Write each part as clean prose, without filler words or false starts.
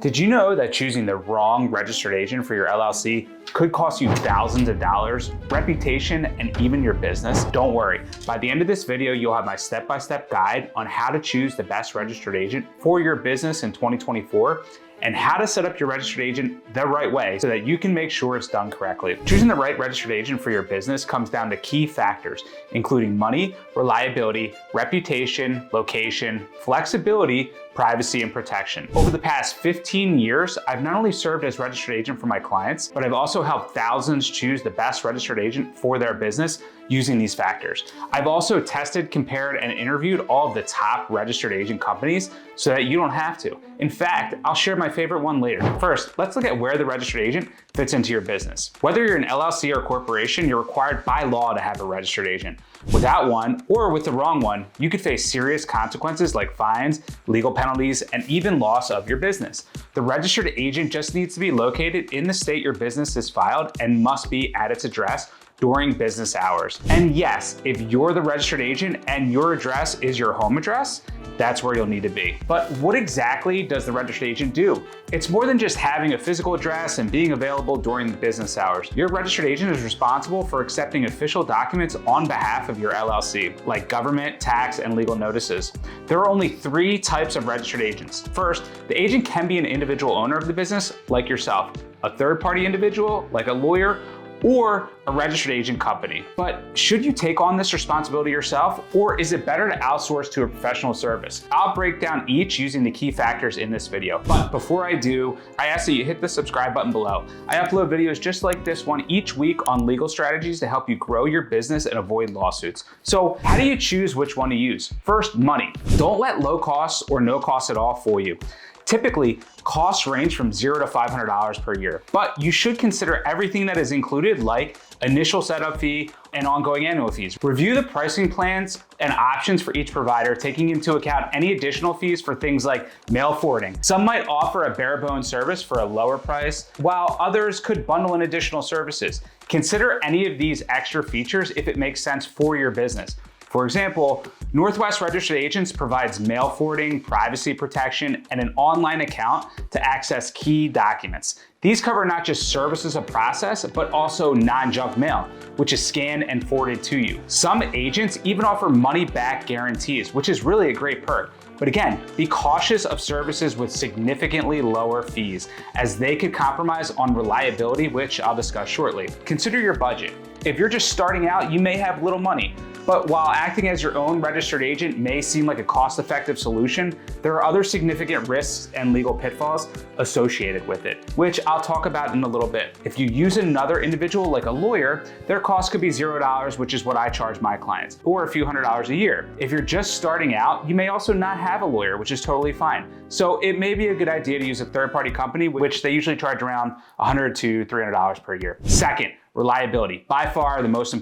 Did you know that choosing the wrong registered agent for your LLC could cost you thousands of dollars, reputation, and even your business? Don't worry. By the end of this video, you'll have my step-by-step guide on how to choose the best registered agent for your business in 2024 and how to set up your registered agent the right way so that you can make sure it's done correctly. Choosing the right registered agent for your business comes down to key factors, including money, reliability, reputation, location, flexibility, privacy, and protection. Over the past 15 years, I've not only served as registered agent for my clients, but I've also helped thousands choose the best registered agent for their business using these factors. I've also tested, compared, and interviewed all of the top registered agent companies so that you don't have to. In fact, I'll share my favorite one later. First, let's look at where the registered agent fits into your business. Whether you're an LLC or corporation, you're required by law to have a registered agent. Without one, or with the wrong one, you could face serious consequences like fines, legal penalties, and even loss of your business. The registered agent just needs to be located in the state your business is filed and must be at its address during business hours. And yes, if you're the registered agent and your address is your home address, that's where you'll need to be. But what exactly does the registered agent do? It's more than just having a physical address and being available during business hours. Your registered agent is responsible for accepting official documents on behalf of your LLC, like government, tax, and legal notices. There are only 3 types of registered agents. First, the agent can be an individual owner of the business, like yourself, a third-party individual, like a lawyer, or a registered agent company. But should you take on this responsibility yourself, or is it better to outsource to a professional service? I'll break down each using the key factors in this video. But before I do, I ask that you hit the subscribe button below. I upload videos just like this one each week on legal strategies to help you grow your business and avoid lawsuits. So how do you choose which one to use? First, money. Don't let low costs or no costs at all fool you. Typically, costs range from $0 to $500 per year, but you should consider everything that is included, like initial setup fee and ongoing annual fees. Review the pricing plans and options for each provider, taking into account any additional fees for things like mail forwarding. Some might offer a bare bones service for a lower price, while others could bundle in additional services. Consider any of these extra features if it makes sense for your business. For example, Northwest Registered Agents provides mail forwarding, privacy protection, and an online account to access key documents. These cover not just services of process, but also non-junk mail, which is scanned and forwarded to you. Some agents even offer money-back guarantees, which is really a great perk. But again, be cautious of services with significantly lower fees, as they could compromise on reliability, which I'll discuss shortly. Consider your budget. If you're just starting out, you may have little money. But while acting as your own registered agent may seem like a cost-effective solution, there are other significant risks and legal pitfalls associated with it, which I'll talk about in a little bit. If you use another individual like a lawyer, their cost could be $0, which is what I charge my clients, or a few $100s a year. If you're just starting out, you may also not have a lawyer, which is totally fine. So it may be a good idea to use a third-party company, which they usually charge around $100 to $300 per year. Second, reliability, by far one of the most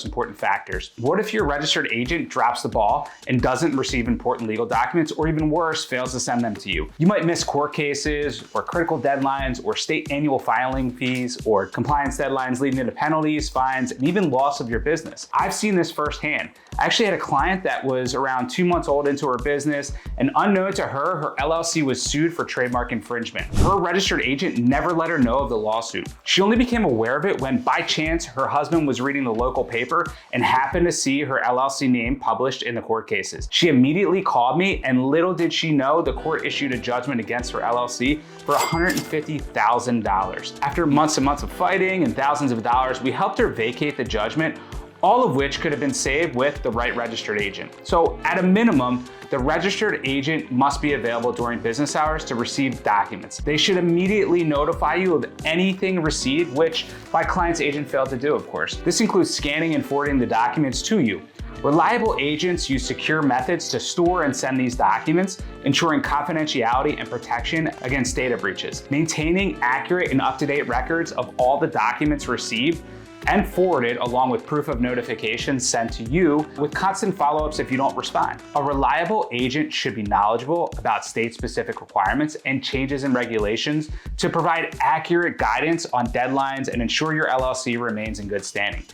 important factors. What if your registered agent drops the ball and doesn't receive important legal documents, or even worse, fails to send them to you? You might miss court cases, or critical deadlines, or state annual filing fees, or compliance deadlines leading to penalties, fines, and even loss of your business. I've seen this firsthand. I actually had a client that was around 2 months old into her business, and unknown to her, her LLC was sued for trademark infringement. Her registered agent never let her know of the lawsuit. She only became aware of it when by chance her husband was reading the local paper and happened to see her LLC name published in the court cases. She immediately called me, and little did she know the court issued a judgment against her LLC for $150,000. After months and months of fighting and thousands of dollars, we helped her vacate the judgment, all of which could have been saved with the right registered agent. So at a minimum, the registered agent must be available during business hours to receive documents. They should immediately notify you of anything received, which my client's agent failed to do, of course. This includes scanning and forwarding the documents to you. Reliable agents use secure methods to store and send these documents, ensuring confidentiality and protection against data breaches. Maintaining accurate and up-to-date records of all the documents received and forwarded, along with proof of notification sent to you with constant follow-ups if you don't respond. A reliable agent should be knowledgeable about state-specific requirements and changes in regulations to provide accurate guidance on deadlines and ensure your LLC remains in good standing.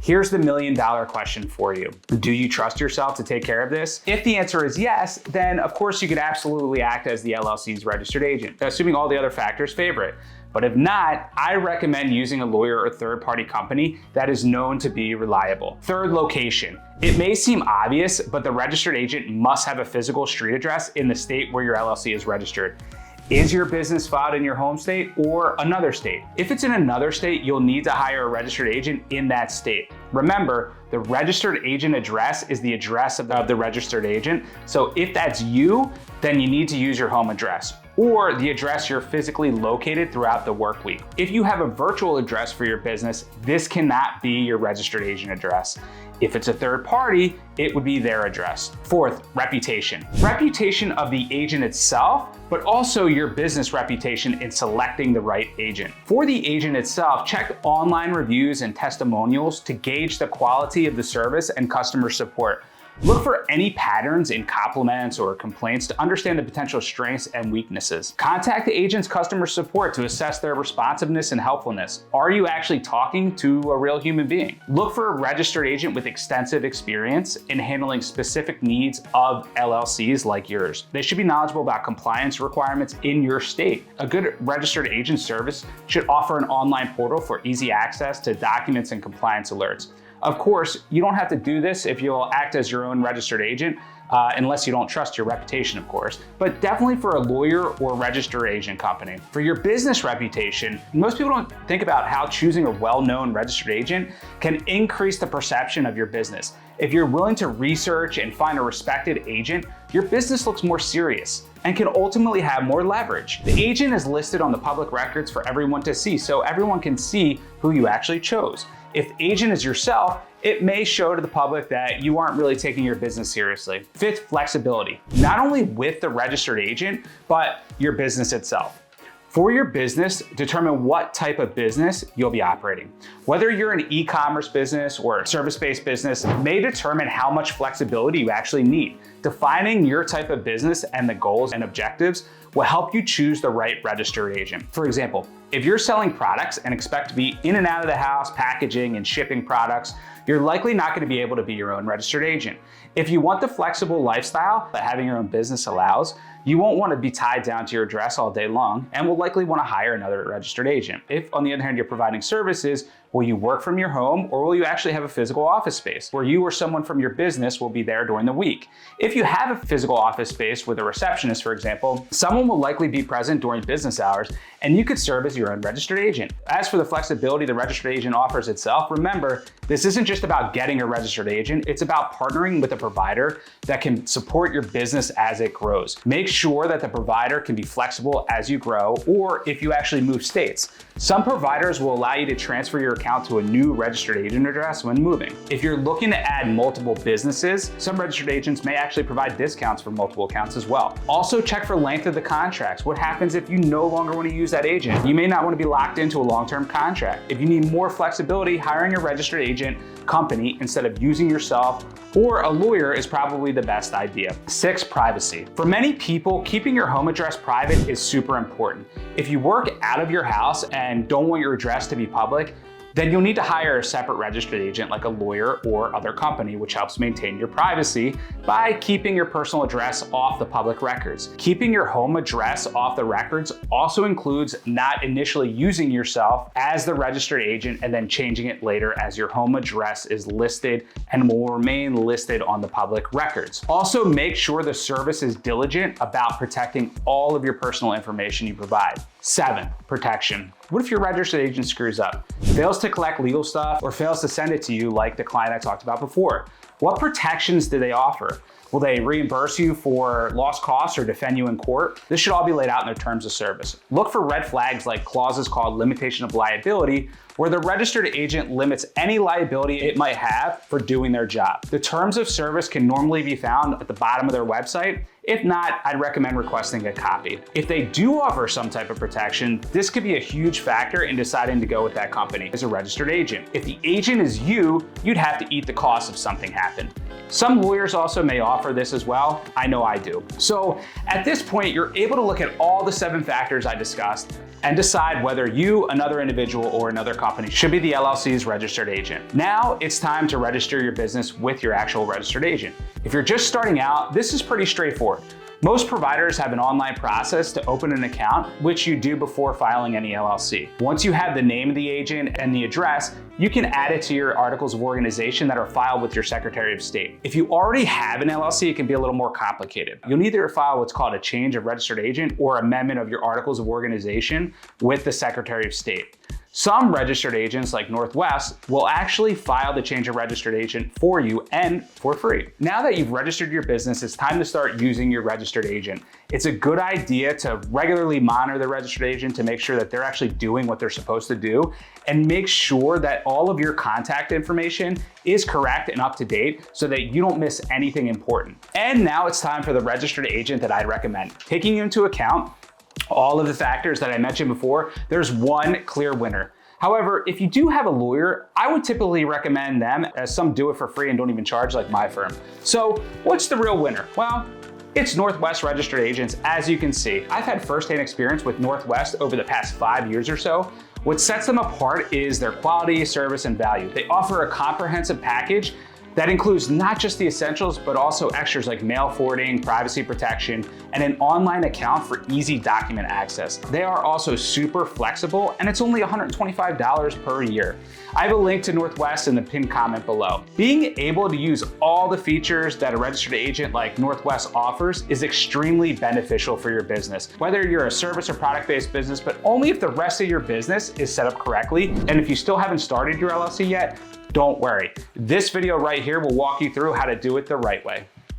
Here's the million-dollar question for you. Do you trust yourself to take care of this? If the answer is yes, then of course you could absolutely act as the LLC's registered agent, assuming all the other factors favor it. But if not, I recommend using a lawyer or third-party company that is known to be reliable. Third, location. It may seem obvious, but the registered agent must have a physical street address in the state where your LLC is registered. Is your business filed in your home state or another state? If it's in another state, you'll need to hire a registered agent in that state. Remember, the registered agent address is the address of the registered agent. So if that's you, then you need to use your home address or the address you're physically located throughout the work week. If you have a virtual address for your business, this cannot be your registered agent address. If it's a third party, it would be their address. Fourth, reputation. Reputation of the agent itself, but also your business reputation in selecting the right agent. For the agent itself, check online reviews and testimonials to gauge the quality of the service and customer support. Look for any patterns in compliments or complaints to understand the potential strengths and weaknesses. Contact the agent's customer support to assess their responsiveness and helpfulness. Are you actually talking to a real human being? Look for a registered agent with extensive experience in handling specific needs of LLCs like yours. They should be knowledgeable about compliance requirements in your state. A good registered agent service should offer an online portal for easy access to documents and compliance alerts. Of course, you don't have to do this if you'll act as your own registered agent, unless you don't trust your reputation, of course, but definitely for a lawyer or registered agent company. For your business reputation, most people don't think about how choosing a well-known registered agent can increase the perception of your business. If you're willing to research and find a respected agent, your business looks more serious and can ultimately have more leverage. The agent is listed on the public records for everyone to see, so everyone can see who you actually chose. If the agent is yourself, it may show to the public that you aren't really taking your business seriously. Fifth, flexibility. Not only with the registered agent, but your business itself. For your business, determine what type of business you'll be operating. Whether you're an e-commerce business or a service-based business may determine how much flexibility you actually need. Defining your type of business and the goals and objectives will help you choose the right registered agent. For example, if you're selling products and expect to be in and out of the house, packaging and shipping products, you're likely not going to be able to be your own registered agent. If you want the flexible lifestyle that having your own business allows, you won't want to be tied down to your address all day long and will likely want to hire another registered agent. If, on the other hand, you're providing services, will you work from your home or will you actually have a physical office space where you or someone from your business will be there during the week? If you have a physical office space with a receptionist, for example, someone will likely be present during business hours and you could serve as your own registered agent. As for the flexibility the registered agent offers itself, remember, this isn't just about getting a registered agent, it's about partnering with a provider that can support your business as it grows. Make sure that the provider can be flexible as you grow or if you actually move states. Some providers will allow you to transfer your account to a new registered agent address when moving. If you're looking to add multiple businesses, some registered agents may actually provide discounts for multiple accounts as well. Also check for length of the contracts. What happens if you no longer want to use that agent? You may not want to be locked into a long-term contract. If you need more flexibility, hiring a registered agent company instead of using yourself or a lawyer is probably the best idea. 6, privacy. For many people, keeping your home address private is super important. If you work out of your house and don't want your address to be public, then you'll need to hire a separate registered agent like a lawyer or other company, which helps maintain your privacy by keeping your personal address off the public records. Keeping your home address off the records also includes not initially using yourself as the registered agent and then changing it later as your home address is listed and will remain listed on the public records. Also, make sure the service is diligent about protecting all of your personal information you provide. 7, protection. What if your registered agent screws up, fails to collect legal stuff, or fails to send it to you like the client I talked about before? What protections do they offer? Will they reimburse you for lost costs or defend you in court? This should all be laid out in their terms of service. Look for red flags like clauses called limitation of liability, where the registered agent limits any liability it might have for doing their job. The terms of service can normally be found at the bottom of their website. If not, I'd recommend requesting a copy. If they do offer some type of protection, this could be a huge factor in deciding to go with that company as a registered agent. If the agent is you, you'd have to eat the cost if something happened. Some lawyers also may offer this as well. I know I do. So at this point, you're able to look at all the 7 factors I discussed and decide whether you, another individual, or another company should be the LLC's registered agent. Now it's time to register your business with your actual registered agent. If you're just starting out, this is pretty straightforward. Most providers have an online process to open an account, which you do before filing any LLC. Once you have the name of the agent and the address, you can add it to your articles of organization that are filed with your Secretary of State. If you already have an LLC, it can be a little more complicated. You'll need to file what's called a change of registered agent or amendment of your articles of organization with the Secretary of State. Some registered agents like Northwest will actually file the change of registered agent for you and for free. Now that you've registered your business, it's time to start using your registered agent. It's a good idea to regularly monitor the registered agent to make sure that they're actually doing what they're supposed to do, and make sure that all of your contact information is correct and up to date so that you don't miss anything important. And now it's time for the registered agent that I'd recommend. Taking into account all of the factors that I mentioned before, there's one clear winner. However, if you do have a lawyer, I would typically recommend them, as some do it for free and don't even charge, like my firm. So what's the real winner? Well, it's Northwest Registered Agents. As you can see, I've had firsthand experience with Northwest over the past 5 years or so. What sets them apart is their quality, service, and value. They offer a comprehensive package that includes not just the essentials, but also extras like mail forwarding, privacy protection, and an online account for easy document access. They are also super flexible, and it's only $125 per year. I have a link to Northwest in the pinned comment below. Being able to use all the features that a registered agent like Northwest offers is extremely beneficial for your business, whether you're a service or product-based business, but only if the rest of your business is set up correctly. And if you still haven't started your LLC yet, don't worry. This video right here will walk you through how to do it the right way.